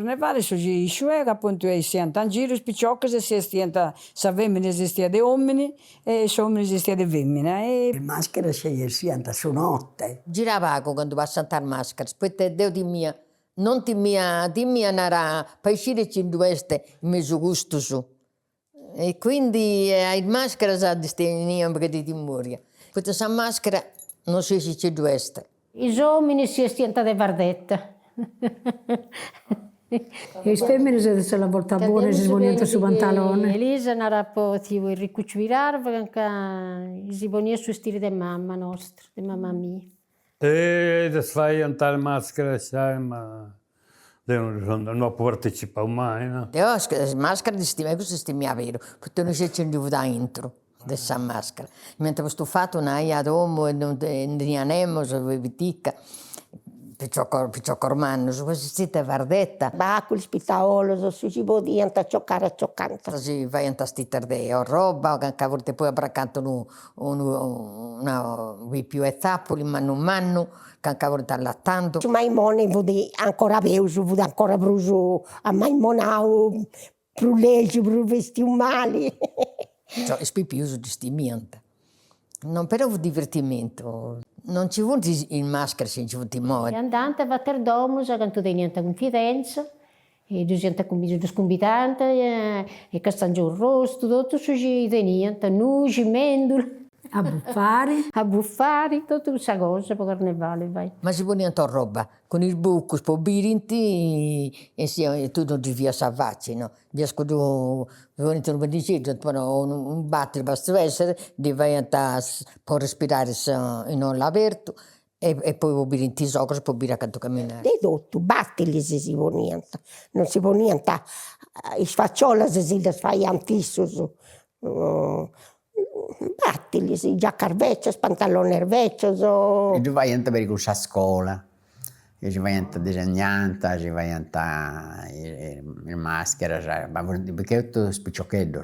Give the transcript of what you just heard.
carnevale so gi sciuega appunto e sianta in giro spicciocche se si stienta sa femmine si stia de uomini e sommi si stia de femmina e Le maschere si sianta su notte. Giravago quando va a santare maschere, poi te Dio di mia, non ti mia nara, per uscire ci dueste in mezzo gusto su. E quindi ai maschere sa di stenia perché ti muoia. Questa sa maschera non si ci dueste. I uomini si stienta de vardetta. E le femmine se la volta buona si vogliono su pantalone. Elisa nara potivo ricucirare perché si vogliono su stile di mamma nostra, di mamma mia. E da fai andare maschera, sai, ma non partecipa mai, no? Io maschera di stima, questo stimia vero, perché non c'è più da intro dessa maschera. Mentre sto fatto una ia domo e non andiamo, se vuoi vitica. Picciò cormanno, su questa zitta vardetta. Baculi, spitaolo, su ci diventa cioccare a cioccante. Si vai a stittere o roba, che a volte poi abbraccato una più e tappoli, manno, che a volte allattando. Su maimone vodi ancora veuso, vodi ancora bruso a maimonau, bruleggi, vesti mali. Cioè, spipiuso di stimienta. Non però divertimento. Non ci vuole in maschera, se ci vuole in modo. E andante a ter domus, che tu hai niente confidenza, e tu senti come scombitante, e che stanno giù rosto, tutto su ci niente, nuci, mendul. A buffare, Tutto questa cosa per carnevale, vai. Ma si vuole niente roba, con il buco, poi birinti, e tu non ti via savacci, no? Riesco tu, venite un bedicetto, però un battere basta essere, devi poi respirare in un aperto, e poi birinti sopra, poi bere accanto camminare. Di tutto, battili se si può niente. Non si può niente, i sfacciola se si fai antissus. Battili, sì, giacca arveccia, pantalone arveccia. E ci vai per a scuola, e ci vai a disegnare, ci vai a maschera, perché tu spicciocchetti.